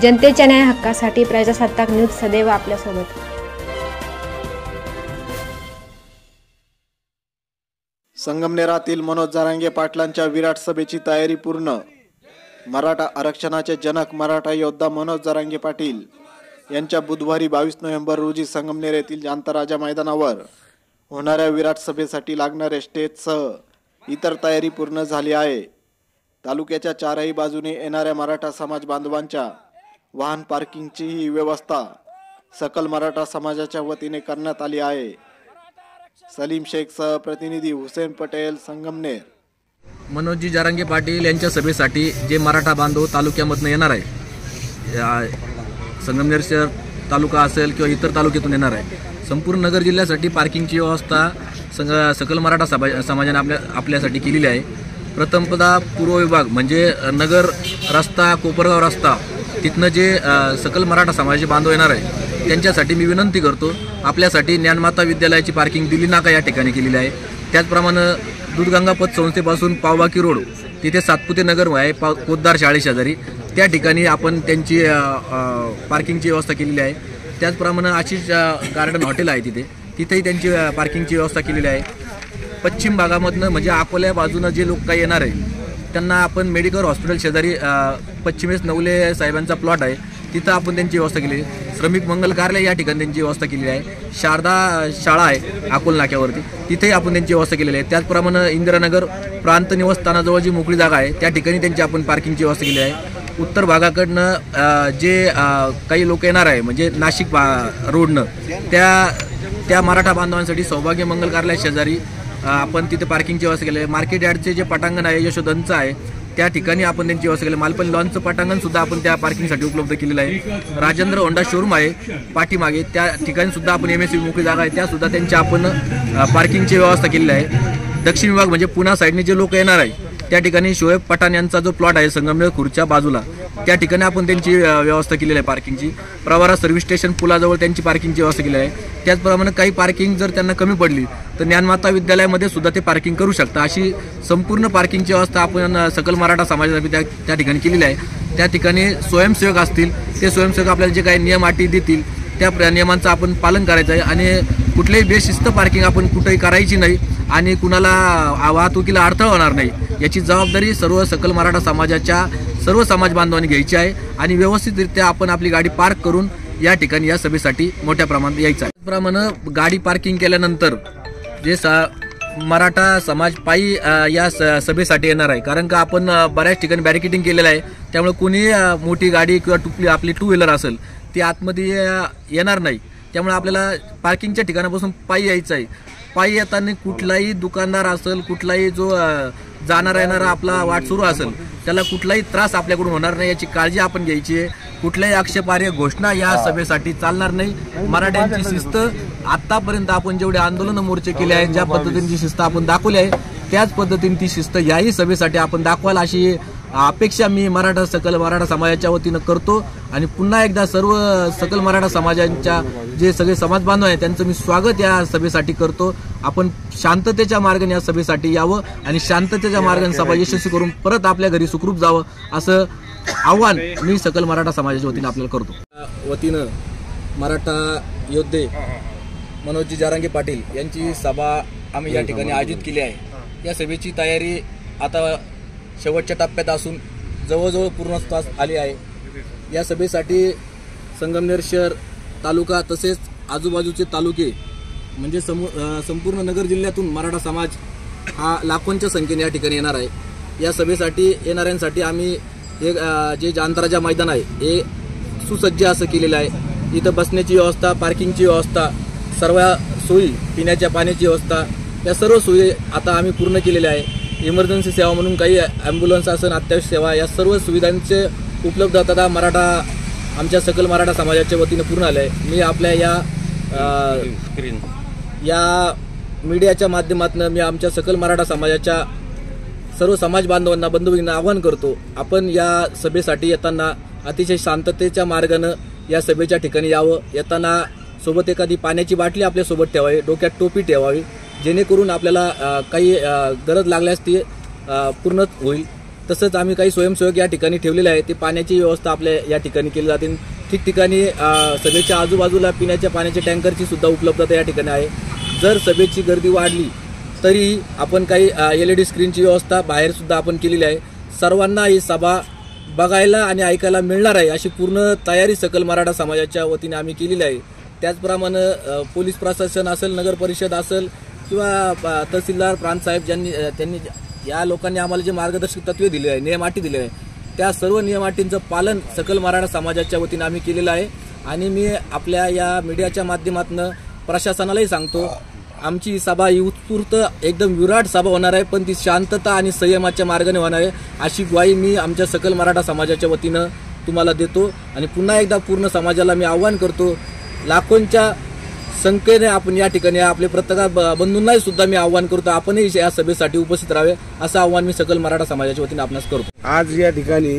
जनतेच्या न्याय हक्कासाठी प्रजासत्ताक न्यूज सदैव आपल्यासोबत। संगमनेरातील मनोज जरांगे पाटलांच्या विराट सभेची तयारी पूर्ण। मराठा आरक्षणाचे जनक मराठा योद्धा मनोज जरांगे पाटील यांच्या बुधवारी 22 नोव्हेंबर रोजी संगमनेर येथील जांताराजा मैदानावर होणाऱ्या विराट सभेसाठी लागणारे स्टेजसह इतर तयारी पूर्ण झाली आहे। तालुक्याच्या चारही बाजूने येणाऱ्या मराठा समाज बांधवांच्या वाहन पार्किंगची ही व्यवस्था सकल मराठा समाजाच्या वतीने करण्यात आली आहे। सलीम शेख सह प्रतिनिधी हुसेन पटेल, संगमनेर। मनोजी जरांगे पाटील यांच्या सभेसाठी जे मराठा बांधव तालुक्यामधून येणार आहे, संगमनेर शहर तालुका असेल किंवा इतर तालुक्यातून येणार आहे, संपूर्ण नगर जिल्ह्यासाठी पार्किंगची व्यवस्था सकल मराठा समाजाने आपल्यासाठी केलेली आहे। प्रथमतः पूर्व विभाग म्हणजे नगर रस्ता, कोपरगाव रस्ता, तिथनं जे सकल मराठा समाजाचे बांधव येणार आहे त्यांच्यासाठी मी विनंती करतो, आपल्यासाठी ज्ञानमाता विद्यालयाची पार्किंग दिली नाका या ठिकाणी केलेली आहे। त्याचप्रमाणे दूधगंगा पत संस्थेपासून पावबाकी रोड तिथे सातपुते नगर आहे, कोतदार शाळेशेजारी, त्या ठिकाणी आपण त्यांची पार्किंगची व्यवस्था केलेली आहे। त्याचप्रमाणे आशिष गार्डन हॉटेल आहे तिथेही त्यांची पार्किंगची व्यवस्था केलेली आहे। पश्चिम भागामधनं म्हणजे अकोल्या बाजूनं जे लोक काही येणार आहे त्यांना आपण मेडिकल हॉस्पिटल शेजारी पश्चिमेश नवले साहेबांचा प्लॉट आहे, तिथं आपण त्यांची व्यवस्था केली आहे। श्रमिक मंगल कार्यालय या ठिकाणी त्यांची व्यवस्था केलेली आहे। शारदा शाळा आहे अकोल नाक्यावरती, तिथेही आपण त्यांची व्यवस्था केलेली आहे। त्याचप्रमाणे इंदिरानगर प्रांत निवासस्थानाजवळ जी मोकळी जागा आहे त्या ठिकाणी त्यांची आपण पार्किंगची व्यवस्था केली आहे। उत्तर भागाकडनं जे काही लोक येणार आहे म्हणजे नाशिक रोडनं त्या मराठा बांधवांसाठी सौभाग्य मंगल कार्यालय शेजारी आपण तिथे पार्किंगची व्यवस्था केली आहे। मार्केट यार्डचे जे पटांगण आहे यशोधनचं आहे त्या ठिकाणी आपण त्यांची व्यवस्था केली। मालपल्ली लॉनचं पटांगण सुद्धा आपण त्या पार्किंगसाठी उपलब्ध केलेलं आहे। राजेंद्र होंडा शोरूम आहे पाठीमागे, त्या ठिकाणी सुद्धा आपण MSC मोकळी जागा आहे त्या सुद्धा त्यांची आपण पार्किंगची व्यवस्था केलेली आहे। दक्षिण विभाग म्हणजे पुणे साईडने जे लोक येणार आहे त्या ठिकाणी शोएब पठाण यांचा जो प्लॉट आहे संगमनेर खुर्च्या बाजूला त्या ठिकाणी आपण त्यांची व्यवस्था केलेली आहे पार्किंगची। प्रवारा सर्व्हिस स्टेशन पुलाजवळ त्यांची पार्किंगची व्यवस्था केली आहे। त्याचप्रमाणे काही पार्किंग जर त्यांना कमी पडली तर ज्ञानमाता विद्यालयामध्ये सुद्धा ते पार्किंग करू शकता, अशी संपूर्ण पार्किंगची व्यवस्था आपण सकल मराठा समाजासाठी त्या ठिकाणी केलेली आहे। त्या ठिकाणी स्वयंसेवक असतील, ते स्वयंसेवक आपल्याला जे काही नियम अटी देतील त्या नियमांचं आपण पालन करायचं आहे आणि कुठल्याही बेशिस्त पार्किंग आपण कुठेही करायची नाही आणि कुणाला वाहतुकीला अडथळा होणार नाही याची जबाबदारी सर्व सकल मराठा समाजाच्या सर्व समाज बांधवांनी घ्यायची आहे आणि व्यवस्थितरित्या आपण आपली गाडी पार्क करून या ठिकाणी या सभेसाठी मोठ्या प्रमाणात यायचं आहे। त्याचप्रमाणे गाडी पार्किंग केल्यानंतर जे मराठा समाज पायी या सभेसाठी येणार आहे, कारण का आपण बऱ्याच ठिकाणी बॅरिकेडिंग केलेलं आहे, त्यामुळे कोणी मोठी गाडी किंवा आपली टू व्हीलर असेल ती आतमध्ये येणार नाही, त्यामुळे आपल्याला पार्किंगच्या ठिकाणापासून पायी यायचं आहे। पायी येताना कुठलाही दुकानदार असेल, कुठलाही जो जाणारा येणारा आपला वाट सुरू असेल त्याला कुठलाही त्रास आपल्याकडून होणार नाही याची काळजी आपण घ्यायची आहे। कुठल्याही आक्षेपार्ह घोषणा या सभेसाठी चालणार नाही। मराठ्यांची शिस्त आतापर्यंत आपण जेवढे आंदोलन मोर्चे केले आहेत, ज्या पद्धतीची शिस्त आपण दाखवली आहे त्याच पद्धतीने ती शिस्त याही सभेसाठी आपण दाखवाल अशी अपेक्षा मी सकल मराठा समाजाच्या वतीनं करतो आणि पुन्हा एकदा सर्व सकल मराठा समाजांच्या जे सगळे समाज बांधव आहेत त्यांचं मी स्वागत या सभेसाठी करतो। आपण शांततेच्या मार्गाने या सभेसाठी यावं आणि शांततेच्या मार्गाने सभा यशस्वी करून परत आपल्या घरी सुखरूप जावं असं आव्हान मी सकल मराठा समाजाच्या वतीनं आपल्याला करतो। वतीनं मराठा योद्धे मनोजी जरांगे पाटील यांची सभा आम्ही या ठिकाणी आयोजित केली आहे। या सभेची तयारी आता शेवटच्या टप्प्यात असून जवळजवळ पूर्णत्वास आली आहे। या सभेसाठी संगमनेर शहर तालुका तसेच आजूबाजूचे तालुके म्हणजे संपूर्ण नगर जिल्ह्यातून मराठा समाज हा लाखोंच्या संख्येने या ठिकाणी येणार आहे। या सभेसाठी येणाऱ्यांसाठी आम्ही जे जांताराजा मैदान आहे हे सुसज्ज असं केलेलं आहे। इथं बसण्याची व्यवस्था, पार्किंगची व्यवस्था, सर्व सोयी, पिण्याच्या पाण्याची व्यवस्था, या सर्व सोयी आता आम्ही पूर्ण केलेल्या आहे। इमर्जन्सी सेवा म्हणून काही ॲम्ब्युलन्स असेल, अत्यावश्यक सेवा, या सर्व सुविधांचे उपलब्धता आमच्या सकल मराठा समाजाच्या वतीनं पूर्ण आलं आहे। मी आपल्या या मीडियाच्या माध्यमातून मी आमच्या सकल मराठा समाजाच्या सर्व समाज बांधवांना, बंधूंना आवाहन करतो, आपण या सभेसाठी येताना अतिशय शांततेच्या मार्गानं या सभेच्या ठिकाणी यावं। येताना सोबत एखादी पाण्याची बाटली आपल्यासोबत ठेवावी, डोक्यात टोपी ठेवावी, जेणेकरून आपल्याला काही गरज लागल्यास ती पूर्ण होईल। तसंच आम्ही काही स्वयंसेवक या ठिकाणी ठेवलेले आहे. ते पाण्याची व्यवस्था आपल्या या ठिकाणी केली जाते. ठिकठिकाणी सभेच्या आजूबाजूला पिण्याच्या पाण्याच्या टँकरची सुद्धा उपलब्धता या ठिकाणी आहे. जर सभेची गर्दी वाढली तरी आपण काही LED स्क्रीनची व्यवस्था बाहेर सुद्धा आपण केलेली आहे. सर्वांना ही सभा बघायला आणि ऐकायला मिळणार आहे अशी पूर्ण तयारी सकल मराठा समाजाच्या वतीने आम्ही केलेली आहे. त्याचप्रमाणे पोलीस प्रशासन असेल, नगर परिषद असेल किंवा तहसीलदार प्रांतसाहेब त्यांनी या लोकांनी आम्हाला जे मार्गदर्शक तत्त्वे दिले आहे, नियम अटी दिले आहे, त्या सर्व नियम अटींचं पालन सकल मराठा समाजाच्या वतीने आम्ही केलेलं आहे. आणि मी आपल्या या मीडियाच्या माध्यमातून प्रशासनालाही सांगतो, आमची ही सभा ही उत्स्फूर्त एकदम विराट सभा होणार आहे, पण ती शांतता आणि संयमाच्या मार्गाने होणार आहे अशी ग्वाही मी आमच्या सकल मराठा समाजाच्या वतीनं तुम्हाला देतो. आणि पुन्हा एकदा पूर्ण समाजाला मी आव्हान करतो, लाखोंच्या संख्येने आपण या ठिकाणी आपले पत्रकार बंधूंनाही सुद्धा मी आव्हान करतो, आपणही या सभेसाठी उपस्थित राहावे असं आव्हान मी सकल मराठा समाजाच्या वतीने आपणास करतो. आज या ठिकाणी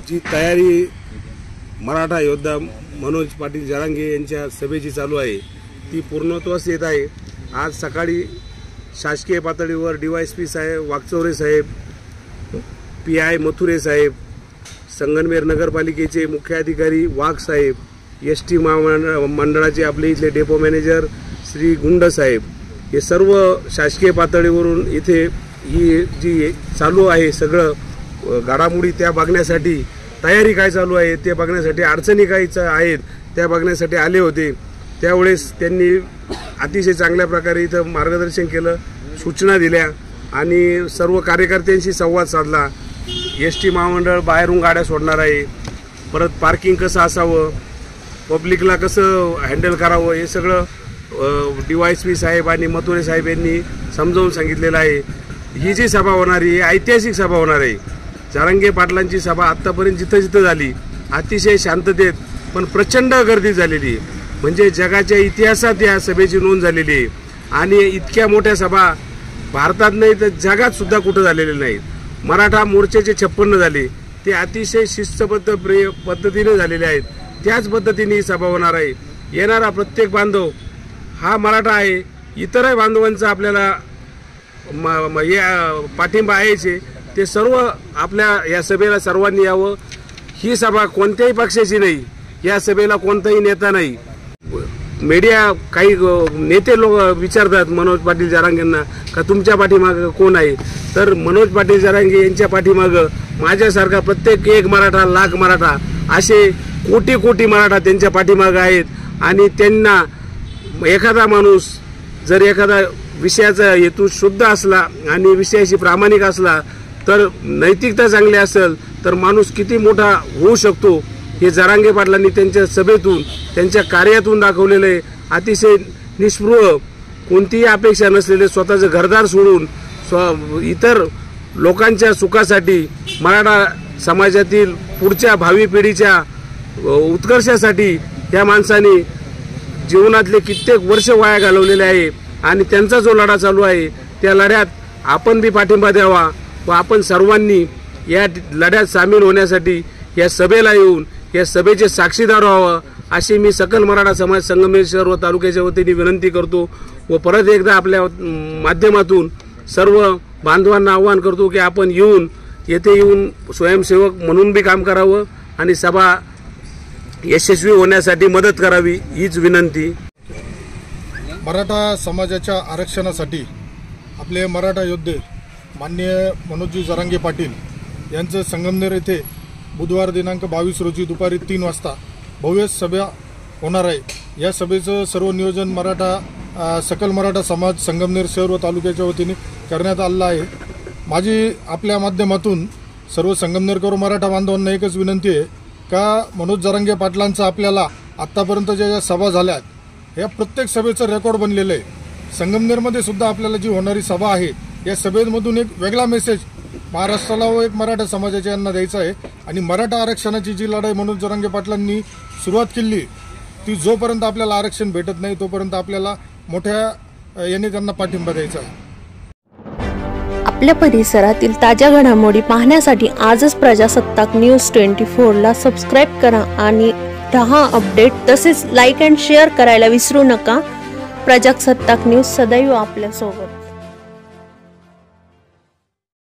जी तयारी मराठा योद्धा मनोज पाटील जरांगे यांच्या सभेची चालू आहे ती पूर्णत्वास येत आहे. आज सकाळी शासकीय पातळीवर DYSP साहेब वाकचौरे साहेब, PI मथुरे साहेब, संगमनेर नगरपालिकेचे मुख्य अधिकारी वाघ साहेब, ST महामंडळाचे आपले इथले डेपो मॅनेजर श्री गुंड साहेब, हे सर्व शासकीय पातळीवरून इथे ही जी चालू आहे सगळं घडामोडी त्या बघण्यासाठी, तयारी काय चालू आहे ते बघण्यासाठी, अडचणी काय आहेत त्या बघण्यासाठी आले होते. त्यावेळेस त्यांनी अतिशय चांगल्या प्रकारे इथं मार्गदर्शन केलं, सूचना दिल्या आणि सर्व कार्यकर्त्यांशी संवाद साधला. ST महामंडळ बाहेरून गाड्या सोडणार आहे, परत पार्किंग कसं असावं, पब्लिकला कसं हँडल करावं, हे सगळं DYSP साहेब आणि मथुरे साहेब यांनी समजावून सांगितलेलं आहे. ही जी सभा होणार आहे ऐतिहासिक सभा होणार आहे. जरांगे पाटलांची सभा आत्तापर्यंत जिथं जिथं झाली अतिशय शांततेत पण प्रचंड गर्दी झालेली, म्हणजे जगाच्या इतिहासात या सभेची नोंद झालेली आहे. आणि इतक्या मोठ्या सभा भारतात नाही तर जगात सुद्धा कुठं झालेल्या नाहीत. मराठा मोर्चाचे 56 झाले, ते अतिशय शिस्तबद्ध पद्धतीने झालेले आहेत. त्याच पद्धतीने ही सभा होणार आहे. येणारा प्रत्येक बांधव हा मराठा आहे, इतरही बांधवांचा आपल्याला पाठिंबा आहे. ते सर्व आपल्या या सभेला सर्वांनी यावं. ही सभा कोणत्याही पक्षाची नाही, या सभेला कोणताही नेता नाही. मीडिया काही नेते लोक विचारतात मनोज पाटील जरांगेंना का तुमच्या पाठीमागं कोण आहे, तर मनोज पाटील जरांगे यांच्या पाठीमागं माझ्यासारखा प्रत्येक एक मराठा, लाख मराठा, असे कोटी कोटी मराठा त्यांच्या पाठीमागं आहेत. आणि त्यांना एखादा माणूस जर एखादा विषयाचा हेतू शुद्ध असला आणि विषयाशी प्रामाणिक असला, तर नैतिकता चांगली असेल तर माणूस किती मोठा होऊ शकतो हे जरांगे पाटलांनी त्यांच्या सभेतून, त्यांच्या कार्यातून दाखवलेलं आहे. अतिशय निस्पृह, कोणतीही अपेक्षा नसलेले, स्वतःचं घरदार सोडून इतर लोकांच्या सुखासाठी, मराठा समाजातील पुढच्या भावी पिढीच्या उत्कर्षासाठी या माणसाने जीवनातले कित्येक वर्ष वाया घालवलेले आहे. आणि त्यांचा जो लढा चालू आहे त्या लढ्यात आपण बी पाठिंबा द्यावा व आपण सर्वांनी या लढ्यात सामील होण्यासाठी या सभेला येऊन या सभेचे साक्षीदार व्हावं अशी मी सकल मराठा समाज संगमेश्वर व तालुक्याच्या वतीने विनंती करतो. व परत एकदा आपल्या माध्यमातून सर्व बांधवांना आवाहन करतो की आपण येथे येऊन स्वयंसेवक म्हणून बी काम करावं आणि सभा यशस्वी होण्यासाठी मदत करावी, हीच विनंती. मराठा समाजाच्या आरक्षणासाठी आपले मराठा योद्धे माननीय मनोजजी जरांगे पाटील यांचं संगमनेर येथे बुधवार दिनांक 22 रोजी दुपारी 3 वाजता भव्य सभा होणार आहे. या सभेचं सर्व नियोजन सकल मराठा समाज संगमनेर शहर व तालुक्याच्या वतीने करण्यात आलेलं आहे. माझी आपल्या माध्यमातून सर्व संगमनेरकर मराठा बांधवांना एकच विनंती आहे का मनोज जरांगे पाटलांचा आपल्याला आत्तापर्यंत ज्या सभा झाल्यात या प्रत्येक सभेचं रेकॉर्ड बनलेलं आहे. संगमनेरमध्ये सुद्धा आपल्याला जी होणारी सभा आहे या सभेमधून एक वेगळा मेसेज महाराष्ट्राला व एक मराठा समाजाच्या यांना द्यायचा आहे. आणि मराठा आरक्षणाची जी लढाई मनोज जरांगे पाटलांनी सुरुवात केली ती जोपर्यंत आपल्याला आरक्षण भेटत नाही तोपर्यंत आपल्याला मोठ्या यांनी त्यांना पाठिंबा द्यायचा आहे. आपल्या परिसरातील ताज्या घडामोडी पाहण्यासाठी आजच प्रजासत्ताक न्यूज 24 ला सबस्क्राईब करा आणि रहा अपडेट. तसेच लाईक अँड शेअर करायला विसरू नका. प्रजासत्ताक न्यूज सदैव आपल्यासोबत.